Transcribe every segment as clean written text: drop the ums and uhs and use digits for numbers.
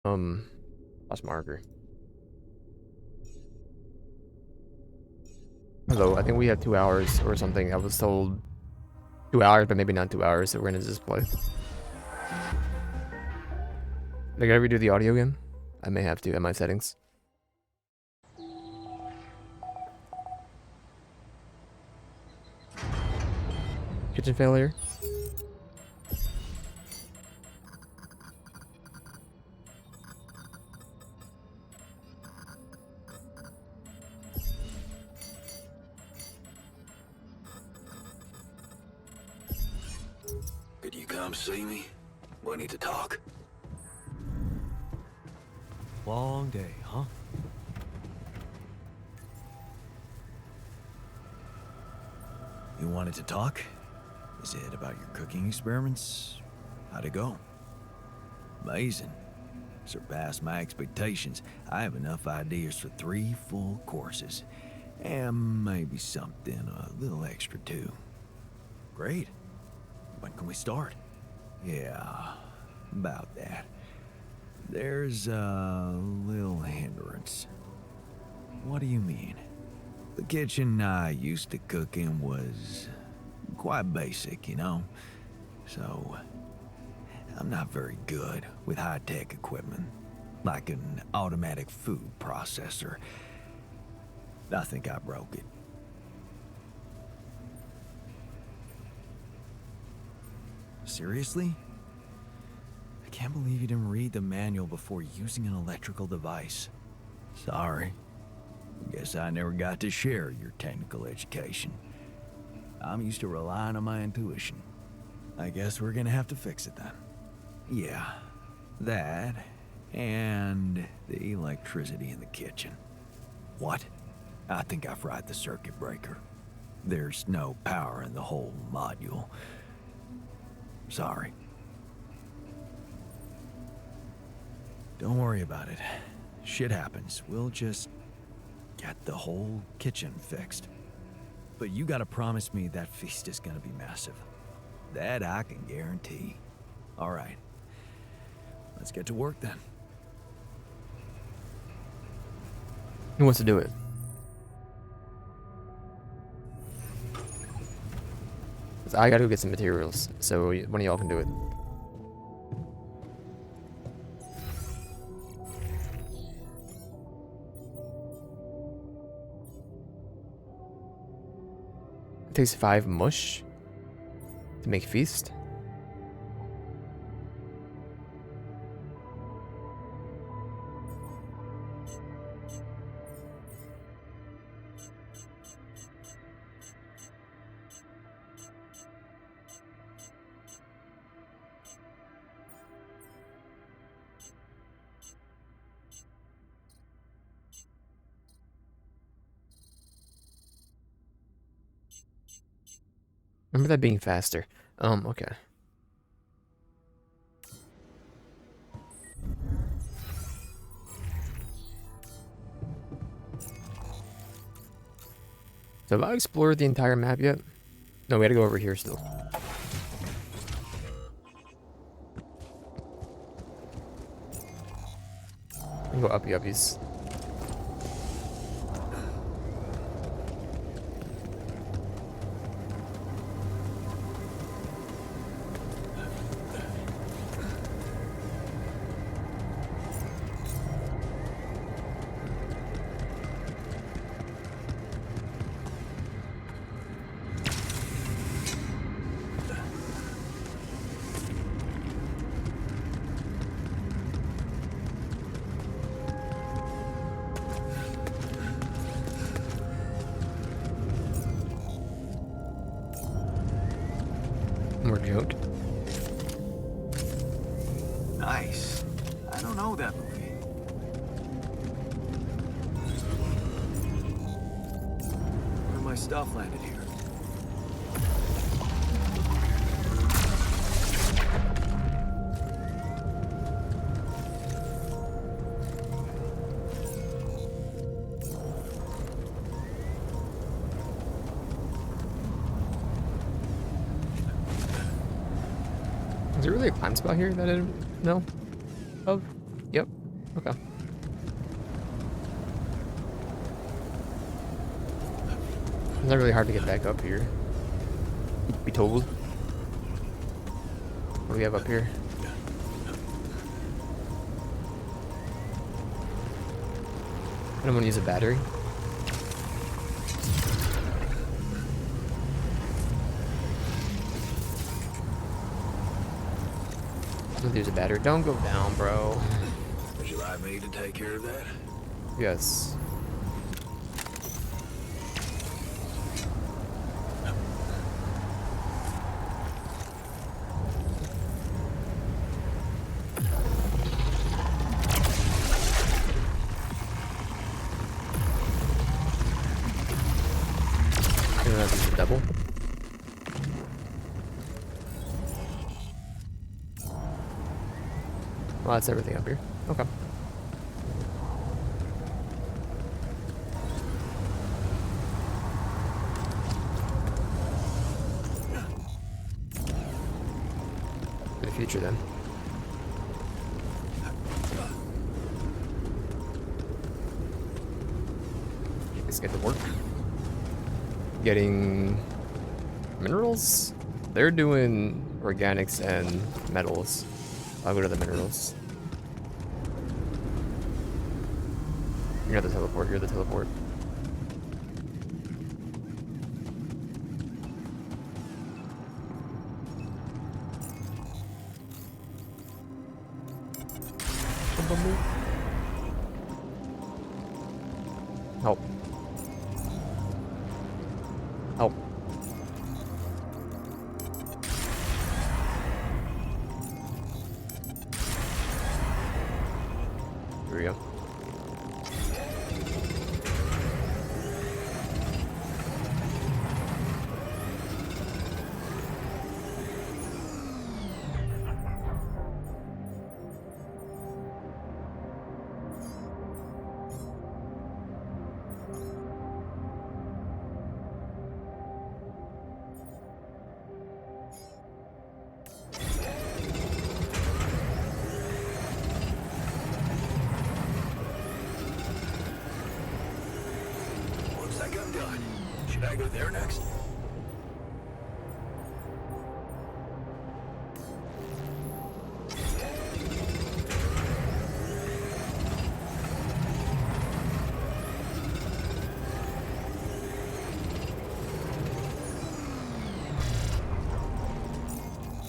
Um, lost marker. Hello, I think we have 2 hours or something. I was told 2 hours, but maybe not 2 hours, so we're gonna just play. Did I gotta redo the audio again? I may have to at my settings. Kitchen failure. Could you come see me? We need to talk. Long day, huh? You wanted to talk? Is it about your cooking experiments? How'd it go? Amazing. Surpassed my expectations. I have enough ideas for 3 full courses. And maybe something a little extra too. Great. When can we start? Yeah, about that. There's a little hindrance. What do you mean? The kitchen I used to cook in was quite basic, you know? So, I'm not very good with high-tech equipment, like an automatic food processor. I think I broke it. Seriously? I can't believe you didn't read the manual before using an electrical device. Sorry. Guess I never got to share your technical education. I'm used to relying on my intuition. I guess we're gonna have to fix it then. Yeah, that and the electricity in the kitchen. What? I think I fried the circuit breaker. There's no power in the whole module. Sorry. Don't worry about it. Shit happens. We'll just get the whole kitchen fixed. But you gotta promise me that feast is gonna be massive. That I can guarantee. All right. Let's get to work then. Who wants to do it? I gotta go get some materials, so one of y'all can do it. It takes 5 mush to make feast. Remember that being faster. Okay. So have I explored the entire map yet? No, we gotta go over here still. Go uppy uppies. More joke. Nice. I don't know that movie. Where my stuff landed here. Is there really a climb spot here that I didn't know of? Yep. Okay. It's not really hard to get back up here. Be told. What do we have up here? I don't want to use a battery. I'm gonna use a battery. Don't go down, bro. Would you like me to take care of that? Yes. You don't have to use a double. Well, that's everything up here. Okay. For the future, then. Let's get to work. Getting minerals? They're doing organics and metals. I'll go to the minerals. You're not the teleport, you're the teleport. Help. Help. Here we go. Looks like I'm done. Should I go there next?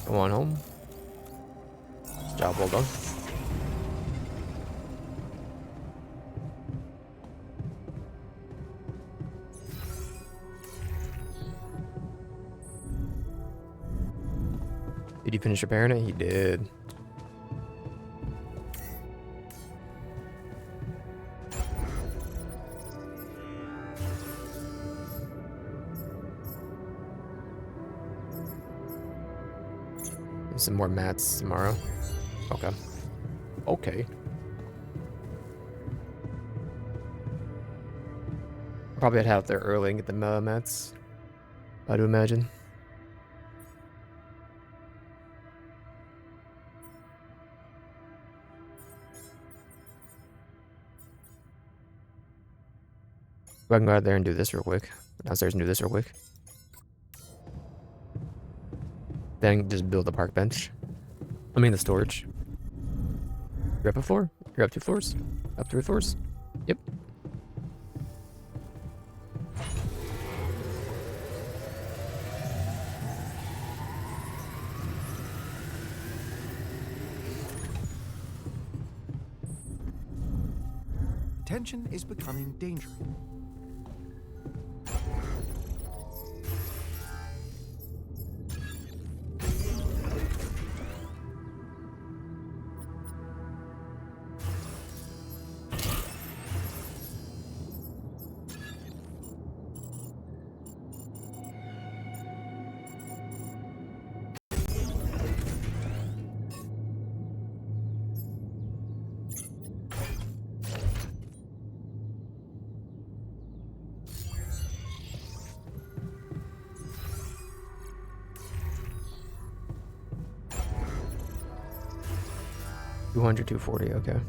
Go on home. Job well done. Did you finish repairing it? He did. Some more mats tomorrow. Okay. Okay. Probably head out there early and get the mats. I'd imagine. I can go out there and do this real quick. Downstairs and do this real quick. Then just build a park bench. I mean the storage. You're up a floor? You're up 2 floors? Up 3 floors? Yep. Tension is becoming dangerous. $200, $240, okay.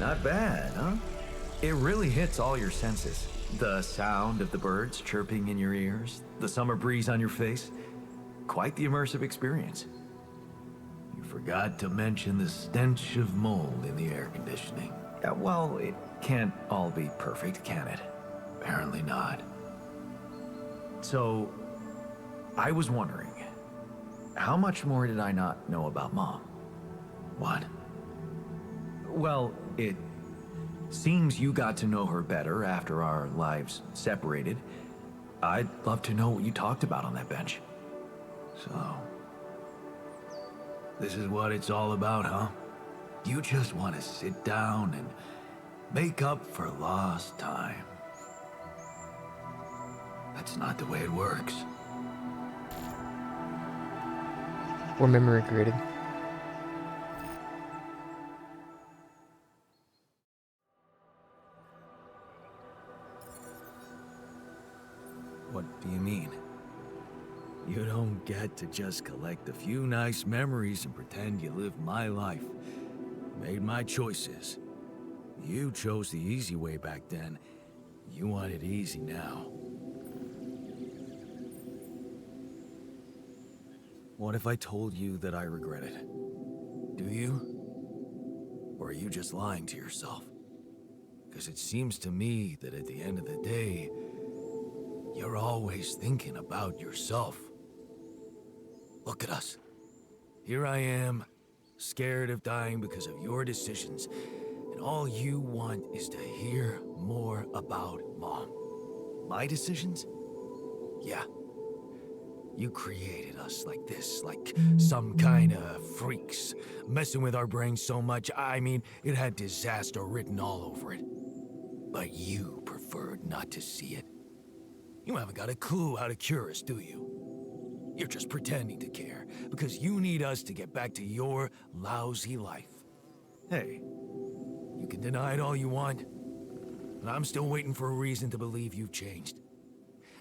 Not bad, huh? It really hits all your senses. The sound of the birds chirping in your ears, the summer breeze on your face. Quite the immersive experience. You forgot to mention the stench of mold in the air conditioning. Well, it can't all be perfect, can it? Apparently not. So, I was wondering, how much more did I not know about Mom? What? Well, it seems you got to know her better after our lives separated. I'd love to know what you talked about on that bench. So, this is what it's all about, huh? You just want to sit down and make up for lost time. That's not the way it works. Or memory created. What do you mean? You don't get to just collect a few nice memories and pretend you lived my life. Made my choices. You chose the easy way back then. You want it easy now. What if I told you that I regret it? Do you? Or are you just lying to yourself? Because it seems to me that at the end of the day, you're always thinking about yourself. Look at us. Here I am, scared of dying because of your decisions, and all you want is to hear more about Mom. My decisions? Yeah. You created us like this, like some kind of freaks, messing with our brains so much, I mean, it had disaster written all over it. But you preferred not to see it. You haven't got a clue how to cure us, do you? You're just pretending to care, because you need us to get back to your lousy life. Hey, you can deny it all you want, but I'm still waiting for a reason to believe you've changed.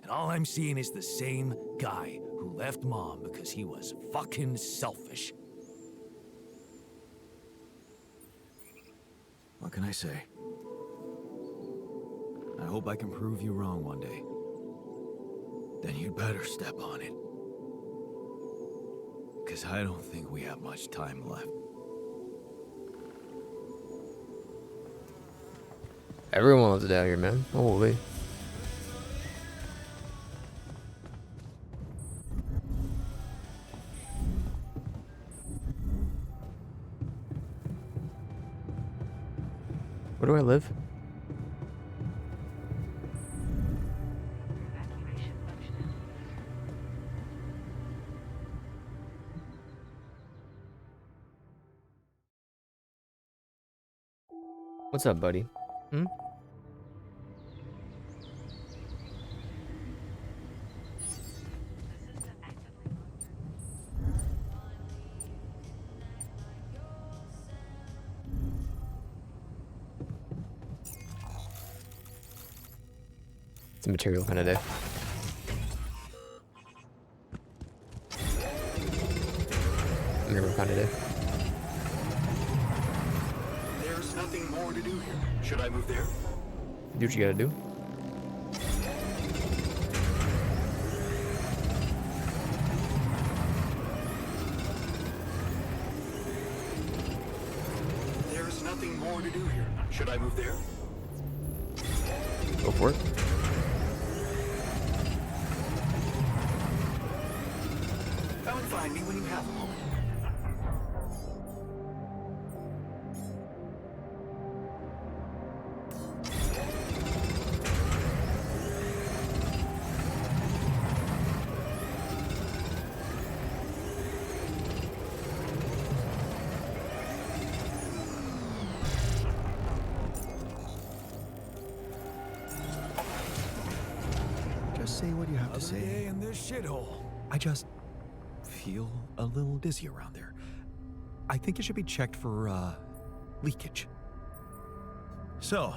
And all I'm seeing is the same guy who left Mom because he was fucking selfish. What can I say? I hope I can prove you wrong one day. Then you'd better step on it. Because I don't think we have much time left. Everyone loves it out here, man. Holy. Where do I live? What's up, buddy? Hmm? It's a material kind of day. Mineral kind of day. There's nothing more to do here. Should I move there? Do what you gotta do. There's nothing more to do here. Should I move there? Go for it. Come and find me when you have a moment. Just say what you have to say. in this shithole. I just feel a little dizzy around there. I think it should be checked for, leakage. So,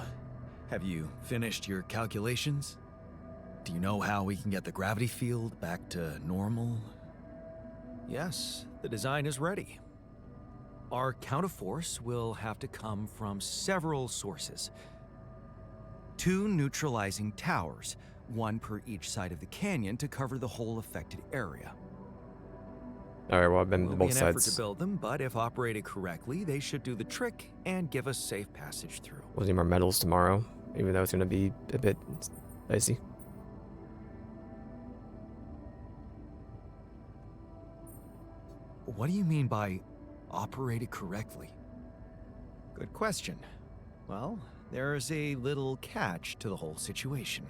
have you finished your calculations? Do you know how we can get the gravity field back to normal? Yes, the design is ready. Our counterforce will have to come from several sources. 2 neutralizing towers, 1 per each side of the canyon to cover the whole affected area. All right, well, I've been Will to be both an effort to sides. build them, but if operated correctly, they should do the trick and give us safe passage through. We'll need more metals tomorrow, even though it's going to be a bit dicey. What do you mean by operated correctly? Good question. Well, there's a little catch to the whole situation.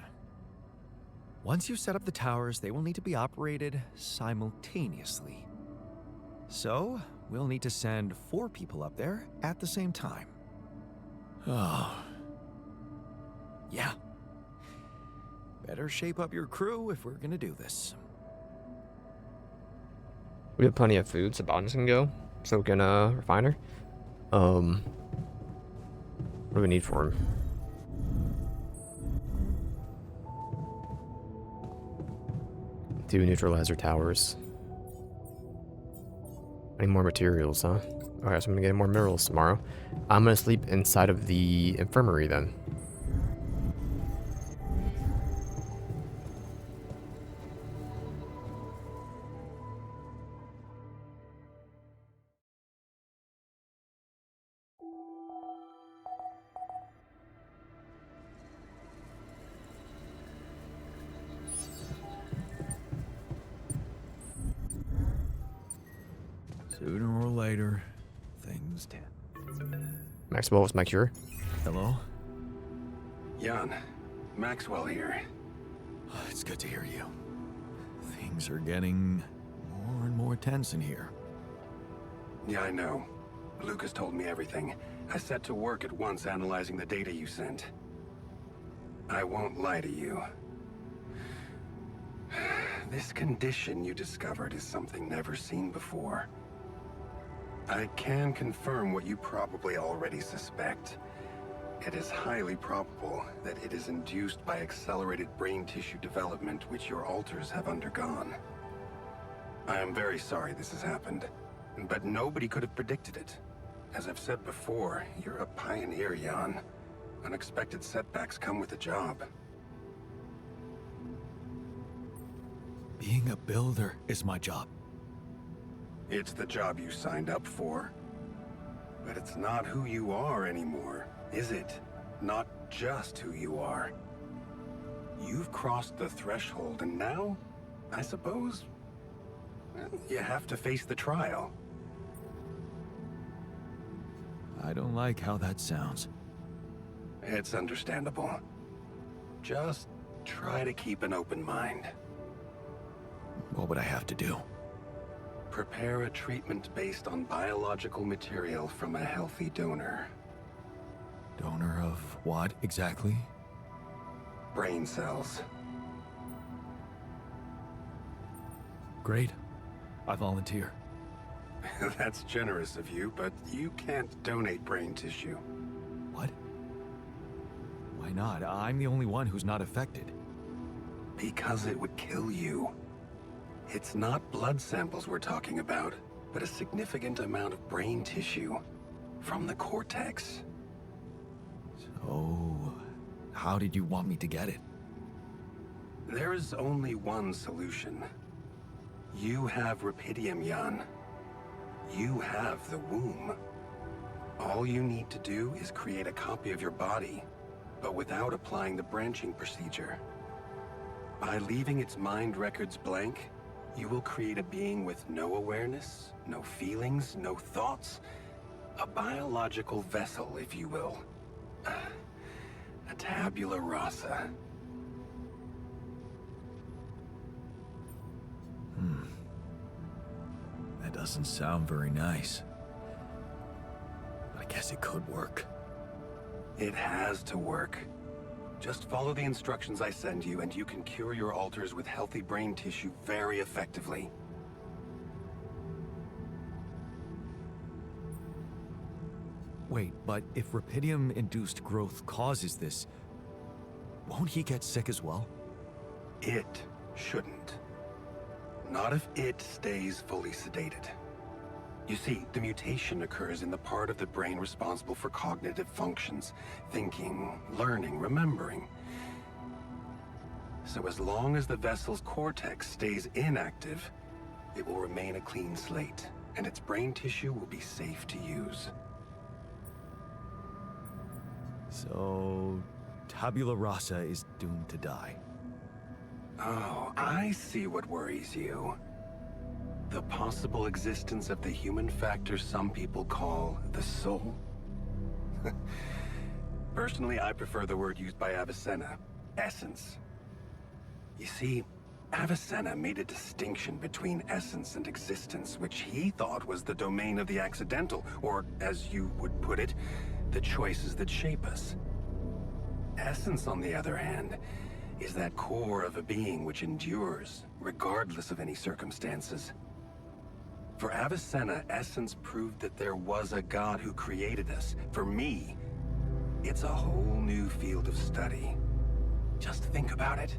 Once you set up the towers, they will need to be operated simultaneously. So, we'll need to send 4 people up there at the same time. Oh, Yeah. Better shape up your crew if we're gonna do this. We have plenty of food, so Bonds can go. So can refiner. What do we need for him? Two neutralizer towers. I need more materials, huh? Alright, so I'm gonna get more minerals tomorrow. I'm gonna sleep inside of the infirmary then. sooner or later, things tend. Maxwell was my cure. Hello? Jan, Maxwell here. It's good to hear you. Things are getting more and more tense in here. Yeah, I know. Lucas told me everything. I set to work at once analyzing the data you sent. I won't lie to you. This condition you discovered is something never seen before. I can confirm what you probably already suspect. It is highly probable that it is induced by accelerated brain tissue development which your alters have undergone. I am very sorry this has happened, but nobody could have predicted it. As I've said before, you're a pioneer, Jan. Unexpected setbacks come with the job. Being a builder is my job. It's the job you signed up for. But it's not who you are anymore, is it? Not just who you are. You've crossed the threshold, and now, I suppose, well, you have to face the trial. I don't like how that sounds. It's understandable. Just try to keep an open mind. What would I have to do? Prepare a treatment based on biological material from a healthy donor. Donor of what exactly? Brain cells. Great. I volunteer. That's generous of you, but you can't donate brain tissue. What? Why not? I'm the only one who's not affected. Because it would kill you. It's not blood samples we're talking about, but a significant amount of brain tissue from the cortex. So, how did you want me to get it? There is only one solution. You have Rapidium, Jan. You have the womb. All you need to do is create a copy of your body, but without applying the branching procedure. By leaving its mind records blank, you will create a being with no awareness, no feelings, no thoughts. A biological vessel, if you will. A tabula rasa. That doesn't sound very nice. I guess it could work. It has to work. Just follow the instructions I send you, and you can cure your alters with healthy brain tissue very effectively. Wait, but if Rapidium-induced growth causes this, won't he get sick as well? It shouldn't. Not if it stays fully sedated. You see, the mutation occurs in the part of the brain responsible for cognitive functions, thinking, learning, remembering. So as long as the vessel's cortex stays inactive, it will remain a clean slate, and its brain tissue will be safe to use. So, Tabula Rasa is doomed to die. Oh, I see what worries you. The possible existence of the human factor some people call the soul. Personally, I prefer the word used by Avicenna, essence. You see, Avicenna made a distinction between essence and existence, which he thought was the domain of the accidental, or, as you would put it, the choices that shape us. Essence, on the other hand, is that core of a being which endures, regardless of any circumstances. For Avicenna, essence proved that there was a God who created us. For me, it's a whole new field of study. Just think about it.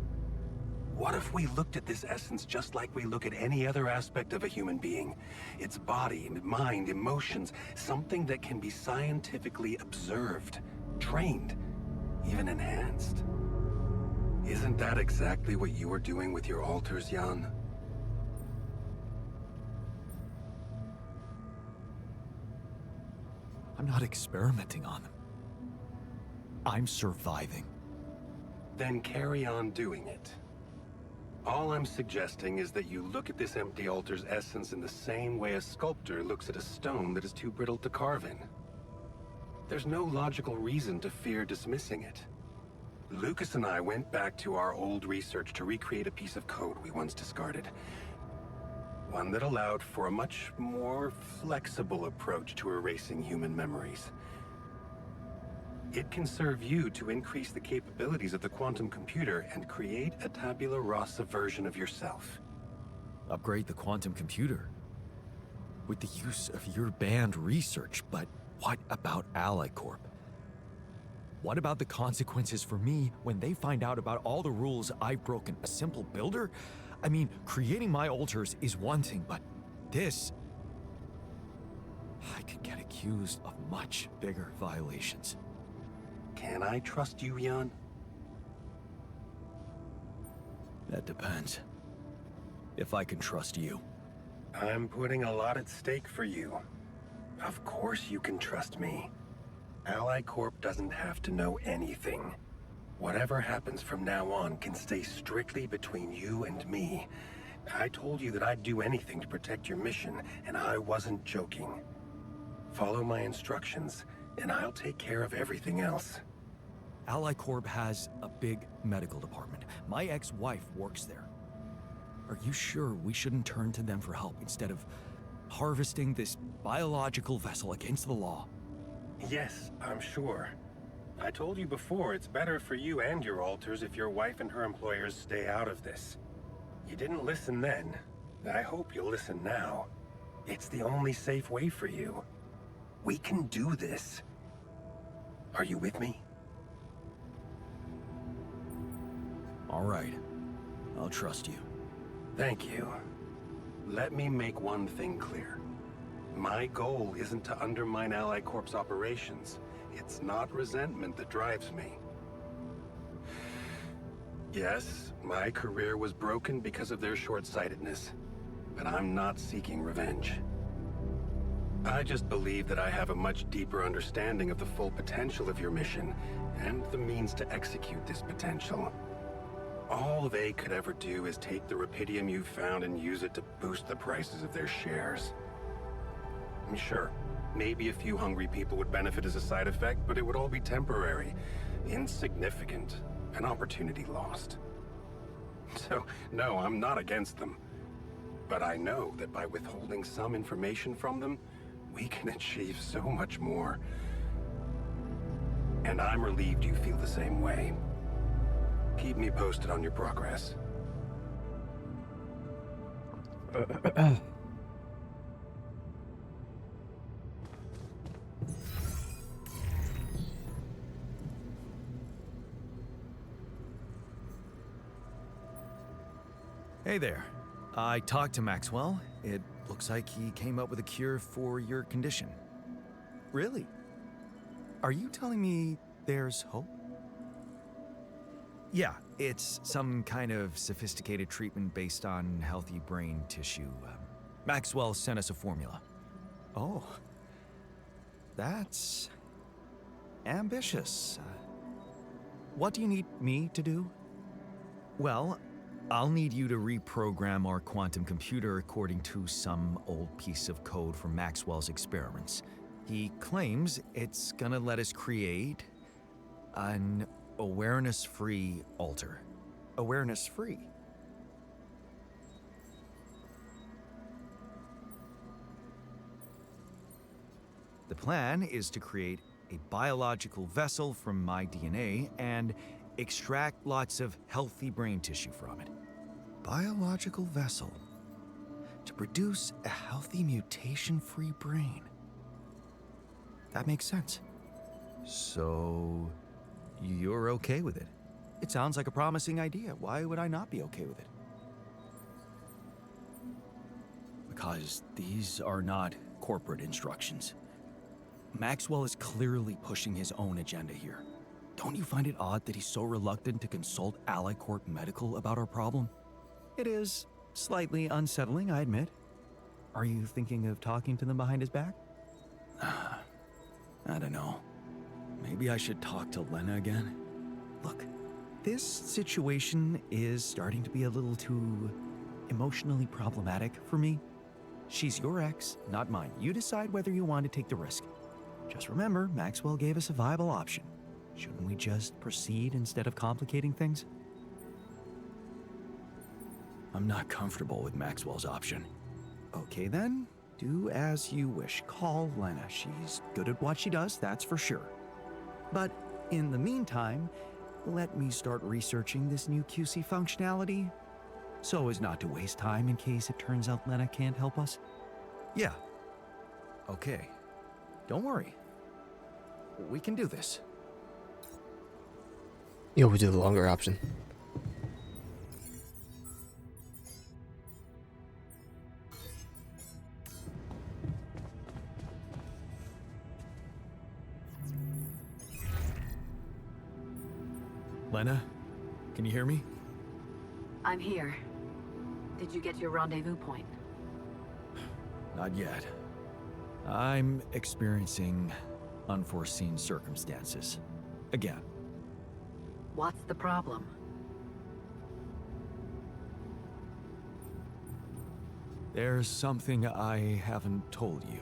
What if we looked at this essence just like we look at any other aspect of a human being? Its body, mind, emotions, something that can be scientifically observed, trained, even enhanced. Isn't that exactly what you were doing with your altars, Jan? I'm not experimenting on them. I'm surviving. Then carry on doing it. All I'm suggesting is that you look at this empty altar's essence in the same way a sculptor looks at a stone that is too brittle to carve in. There's no logical reason to fear dismissing it. Lucas and I went back to our old research to recreate a piece of code we once discarded. One that allowed for a much more flexible approach to erasing human memories. It can serve you to increase the capabilities of the quantum computer and create a tabula rasa version of yourself. Upgrade the quantum computer? With the use of your banned research, but what about Ally Corp? What about the consequences for me when they find out about all the rules I've broken? A simple builder? I mean, creating my altars is one thing, but this... I could get accused of much bigger violations. Can I trust you, Jan? That depends. If I can trust you. I'm putting a lot at stake for you. Of course you can trust me. Ally Corp doesn't have to know anything. Whatever happens from now on can stay strictly between you and me. I told you that I'd do anything to protect your mission, and I wasn't joking. Follow my instructions, and I'll take care of everything else. Ally Corp has a big medical department. My ex-wife works there. Are you sure we shouldn't turn to them for help instead of harvesting this biological vessel against the law? Yes, I'm sure. I told you before, it's better for you and your altars if your wife and her employers stay out of this. You didn't listen then. I hope you'll listen now. It's the only safe way for you. We can do this. Are you with me? All right. I'll trust you. Thank you. Let me make one thing clear. My goal isn't to undermine Ally Corp's operations. It's not resentment that drives me. Yes, my career was broken because of their short-sightedness, but I'm not seeking revenge. I just believe that I have a much deeper understanding of the full potential of your mission, and the means to execute this potential. All they could ever do is take the Rapidium you've found and use it to boost the prices of their shares. Sure, maybe a few hungry people would benefit as a side effect, but it would all be temporary, insignificant, an opportunity lost. So, no, I'm not against them. But I know that by withholding some information from them, we can achieve so much more. And I'm relieved you feel the same way. Keep me posted on your progress. Hey there. I talked to Maxwell. It looks like he came up with a cure for your condition. Really? Are you telling me there's hope? Yeah, it's some kind of sophisticated treatment based on healthy brain tissue. Maxwell sent us a formula. Oh. That's ambitious. What do you need me to do? Well, I'll need you to reprogram our quantum computer according to some old piece of code from Maxwell's experiments. He claims it's gonna let us create an awareness-free alter. Awareness-free? The plan is to create a biological vessel from my DNA and extract lots of healthy brain tissue from it. Biological vessel to produce a healthy mutation-free brain. That makes sense. So, you're okay with it? It sounds like a promising idea. Why would I not be okay with it? Because these are not corporate instructions. Maxwell is clearly pushing his own agenda here. Don't you find it odd that he's so reluctant to consult Alicorp Medical about our problem? It is slightly unsettling, I admit. Are you thinking of talking to them behind his back? I don't know. Maybe I should talk to Lena again? Look, this situation is starting to be a little too emotionally problematic for me. She's your ex, not mine. You decide whether you want to take the risk. Just remember, Maxwell gave us a viable option. Shouldn't we just proceed instead of complicating things? I'm not comfortable with Maxwell's option. Okay then, do as you wish. Call Lena. She's good at what she does, that's for sure. But in the meantime, let me start researching this new QC functionality so as not to waste time in case it turns out Lena can't help us. Yeah. Okay. Don't worry. We can do this. You always do the longer option. Lena, can you hear me? I'm here. Did you get to your rendezvous point? Not yet. I'm experiencing unforeseen circumstances. Again. What's the problem? There's something I haven't told you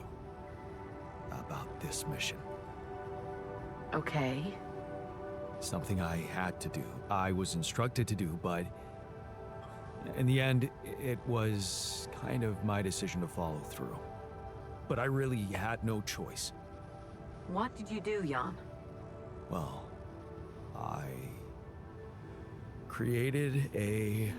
about this mission. Okay. Something I had to do. I was instructed to do, but in the end, it was kind of my decision to follow through. But I really had no choice. What did you do, Jan? Well, I created a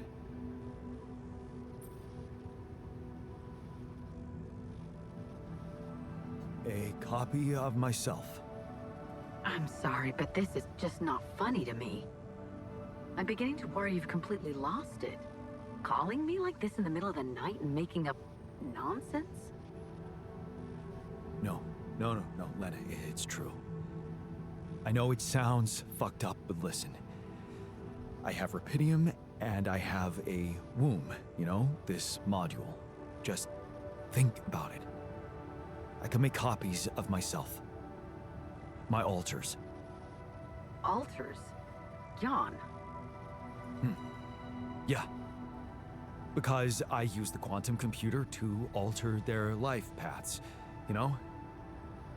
copy of myself. I'm sorry, but this is just not funny to me. I'm beginning to worry you've completely lost it. Calling me like this in the middle of the night and making up nonsense? No, Lena, it's true. I know it sounds fucked up, but listen. I have Rapidium and I have a womb, you know, this module. Just think about it. I can make copies of myself. My alters. Alters? Jan? Yeah. Because I use the quantum computer to alter their life paths, you know?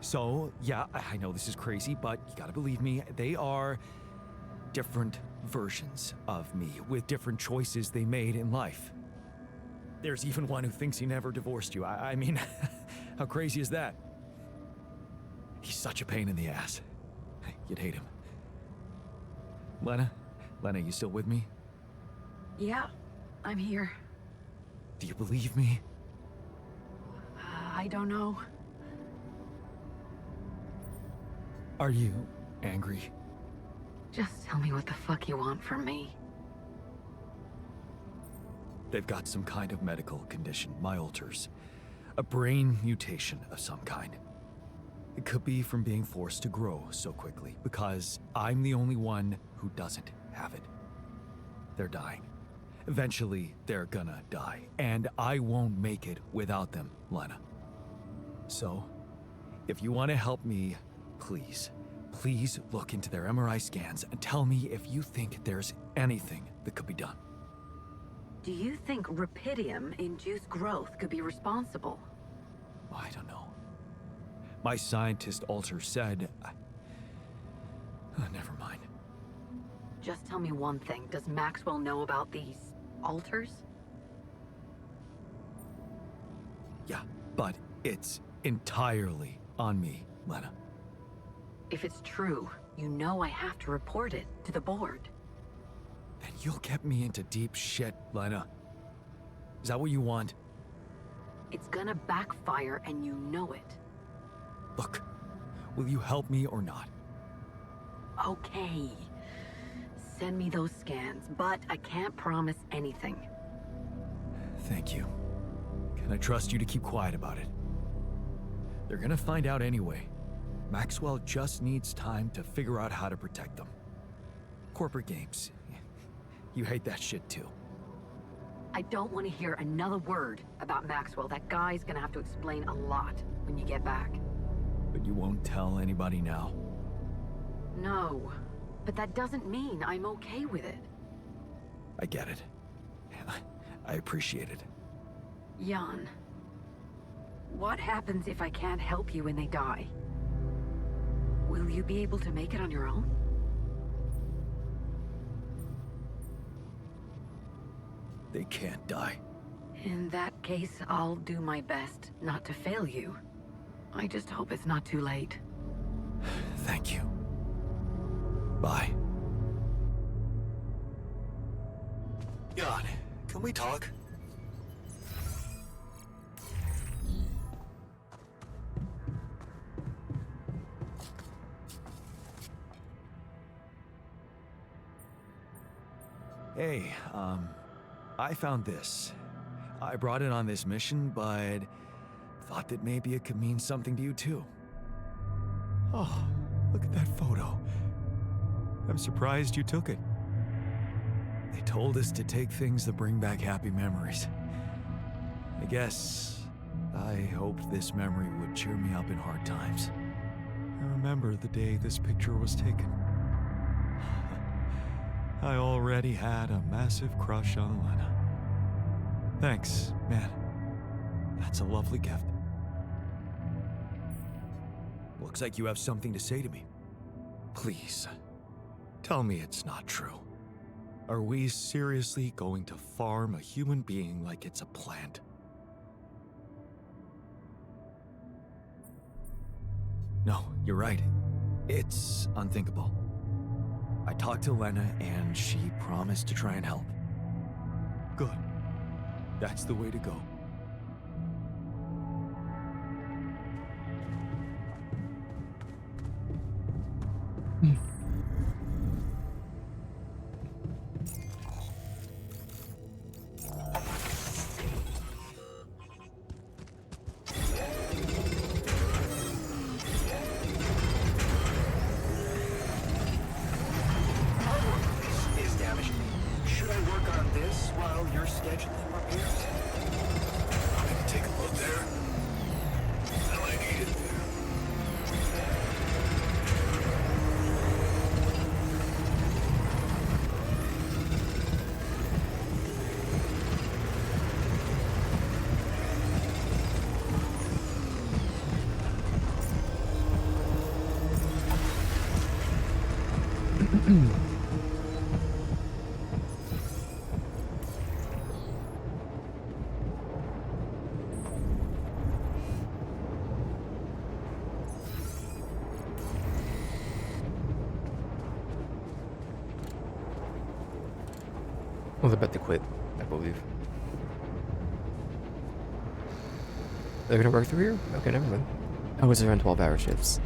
So, yeah, I know this is crazy, but you gotta believe me, they are different versions of me with different choices they made in life. There's even one who thinks he never divorced you. I mean, how crazy is that? He's such a pain in the ass. You'd hate him. Lena, you still with me? Yeah, I'm here. Do you believe me? I don't know. Are you angry? Just tell me what the fuck you want from me. they've got some kind of medical condition, my alters. A brain mutation of some kind. It could be from being forced to grow so quickly, because I'm the only one who doesn't have it. They're dying. Eventually, they're gonna die, and I won't make it without them, Lena. So, if you want to help me, please look into their MRI scans and tell me if you think there's anything that could be done. Do you think Rapidium-induced growth could be responsible? I don't know. My scientist alter said... never mind. Just tell me one thing. Does Maxwell know about these alters? Yeah, but it's entirely on me, Lena. If it's true, you know I have to report it to the board. Then you'll get me into deep shit, Lena. Is that what you want? It's gonna backfire and you know it. Look, will you help me or not? Okay. Send me those scans, but I can't promise anything. Thank you. Can I trust you to keep quiet about it? They're gonna find out anyway. Maxwell just needs time to figure out how to protect them. Corporate games. You hate that shit too. I don't want to hear another word about Maxwell. That guy's gonna have to explain a lot when you get back. But you won't tell anybody now? No, but that doesn't mean I'm okay with it. I get it. I appreciate it. Jan, what happens if I can't help you when they die? Will you be able to make it on your own? They can't die. In that case, I'll do my best not to fail you. I just hope it's not too late. Thank you. Bye. Jan, can we talk? Hey, I found this. I brought it on this mission, but thought that maybe it could mean something to you too. Oh, look at that photo. I'm surprised you took it. They told us to take things that bring back happy memories. I hoped this memory would cheer me up in hard times. I remember the day this picture was taken. I already had a massive crush on Lena. Thanks, man. That's a lovely gift. Looks like you have something to say to me. Please, tell me it's not true. Are we seriously going to farm a human being like it's a plant? No, you're right. It's unthinkable. I talked to Lena and she promised to try and help. Good. That's the way to go. Is damaged. Should I work on this while you're scheduling repairs? I'm gonna take a look there. I might need it there. Well, they're about to quit, I believe. They're gonna work through here? Okay, never mind. Oh, it's around 12-hour shifts.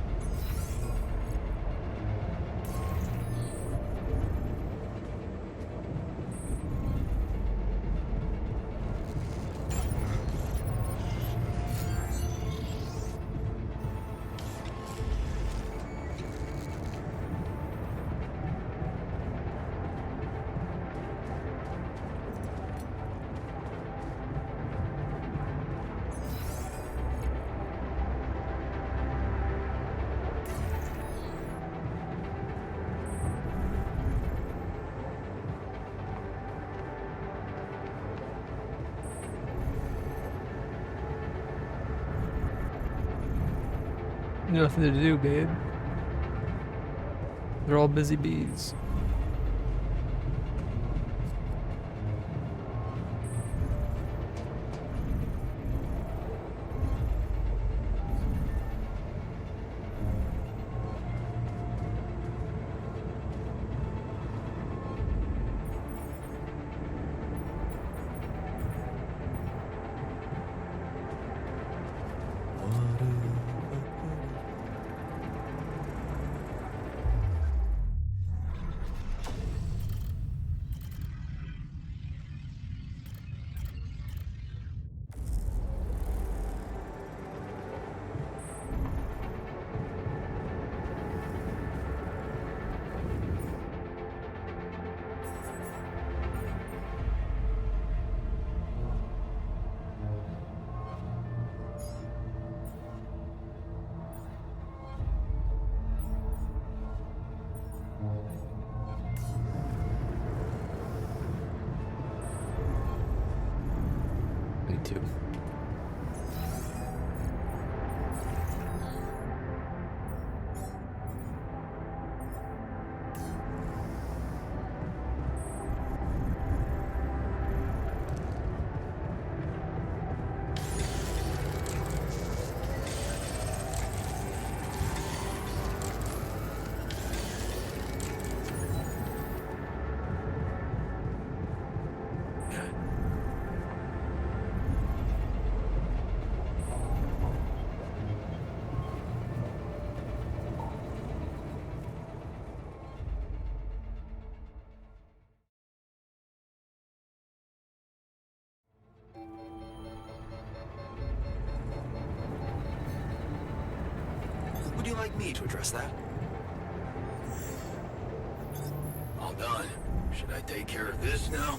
Nothing to do, babe. They're all busy bees. Me too. Would you like me to address that? All done. Should I take care of this now?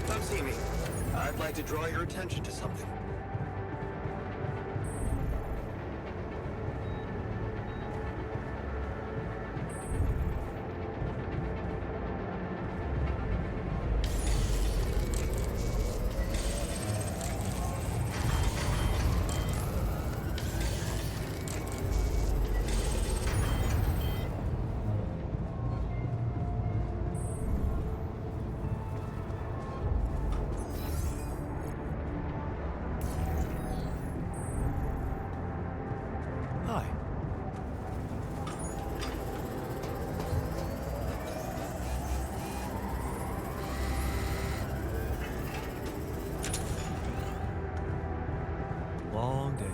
Come see me. I'd like to draw your attention to something. Hi. Long day.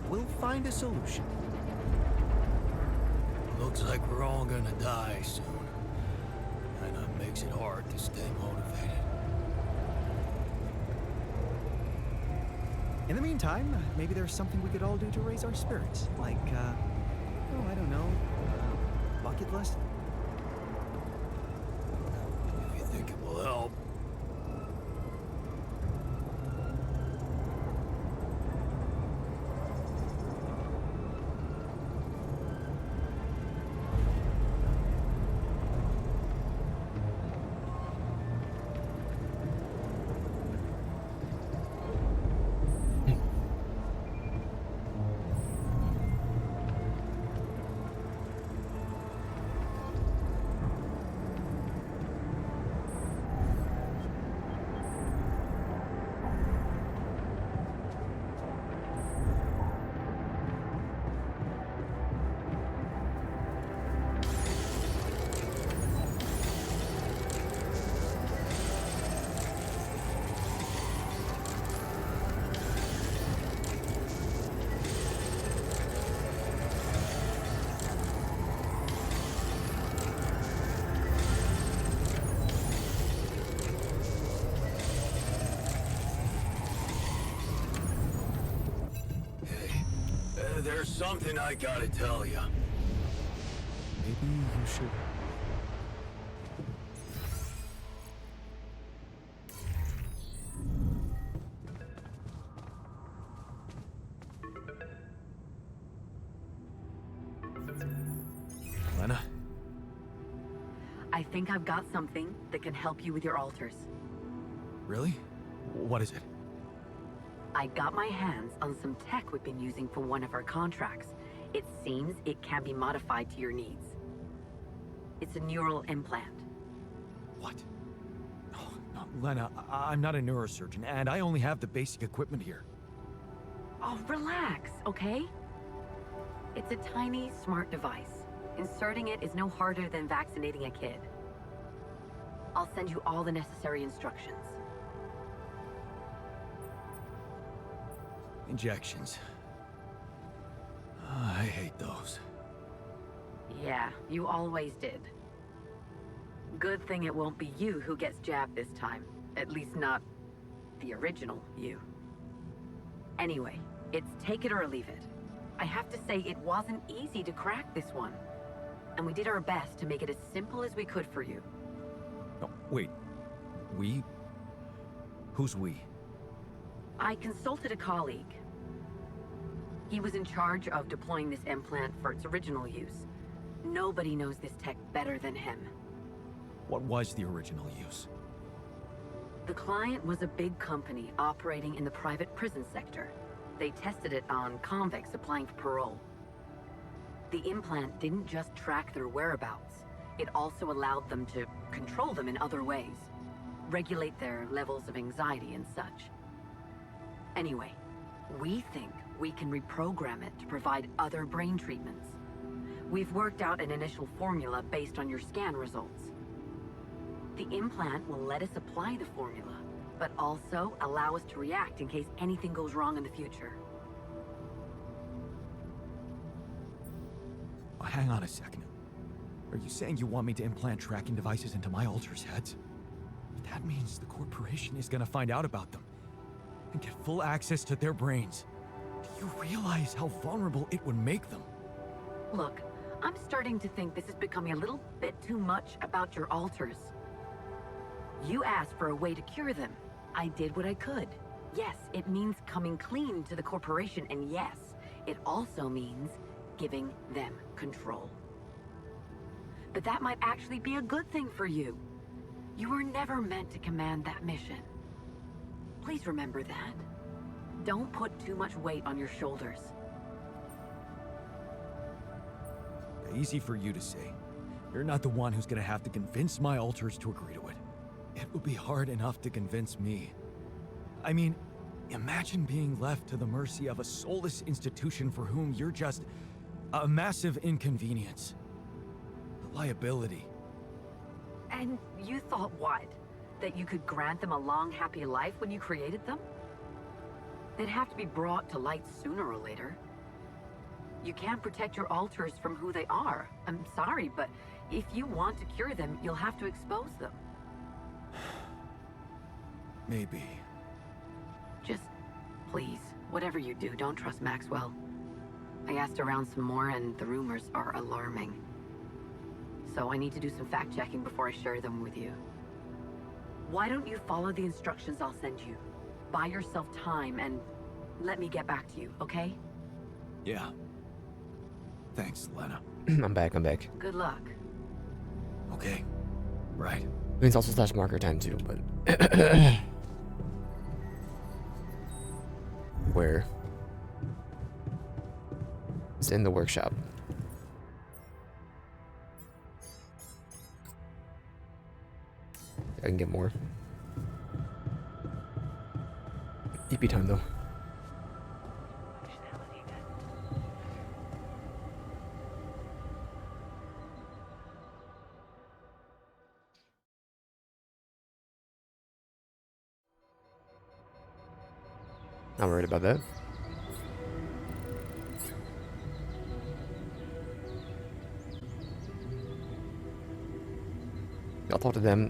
We'll find a solution. Looks like we're all gonna die soon. And that makes it hard to stay motivated. In the meantime, maybe there's something we could all do to raise our spirits. Like, oh, I don't know, bucket list? If you think it will help. something I gotta tell you. Maybe you should... Lena? I think I've got something that can help you with your altars. Really? What is it? I got my hands on some tech we've been using for one of our contracts. It seems it can be modified to your needs. It's a neural implant. What? Oh, no, Lena, I'm not a neurosurgeon, and I only have the basic equipment here. Oh, relax, okay? It's a tiny, smart device. Inserting it is no harder than vaccinating a kid. I'll send you all the necessary instructions. Injections. I hate those. Yeah, you always did. Good thing it won't be you who gets jabbed this time. At least not the original you. Anyway, it's take it or leave it. I have to say it wasn't easy to crack this one. And we did our best to make it as simple as we could for you. No, wait. We? Who's we? I consulted a colleague. He was in charge of deploying this implant for its original use. Nobody knows this tech better than him. What was the original use? The client was a big company operating in the private prison sector. They tested it on convicts applying for parole. The implant didn't just track their whereabouts. It also allowed them to control them in other ways. Regulate their levels of anxiety and such. Anyway, we think we can reprogram it to provide other brain treatments. We've worked out an initial formula based on your scan results. The implant will let us apply the formula, but also allow us to react in case anything goes wrong in the future. Oh, hang on a second. Are you saying you want me to implant tracking devices into my alters' heads? That means the corporation is gonna find out about them and get full access to their brains. Do you realize how vulnerable it would make them? Look, I'm starting to think this is becoming a little bit too much about your alters. You asked for a way to cure them. I did what I could. Yes, it means coming clean to the corporation, and yes, it also means giving them control. But that might actually be a good thing for you. You were never meant to command that mission. Please remember that. Don't put too much weight on your shoulders. Easy for you to say. You're not the one who's gonna have to convince my alters to agree to it. It will be hard enough to convince me. I mean, imagine being left to the mercy of a soulless institution for whom you're just a massive inconvenience. A liability. And you thought what? That you could grant them a long, happy life when you created them? They'd have to be brought to light sooner or later. You can't protect your alters from who they are. I'm sorry, but if you want to cure them, you'll have to expose them. Maybe. Just, please, whatever you do, don't trust Maxwell. I asked around some more, and the rumors are alarming. So I need to do some fact-checking before I share them with you. Why don't you follow the instructions I'll send you? Buy yourself time and let me get back to you, okay? Yeah. Thanks, Lena. I'm back. Good luck. Okay. Right. I mean, it's also slash marker time too, but where? It's in the workshop. I can get more. EP time though. Not worried about that. I'll talk to them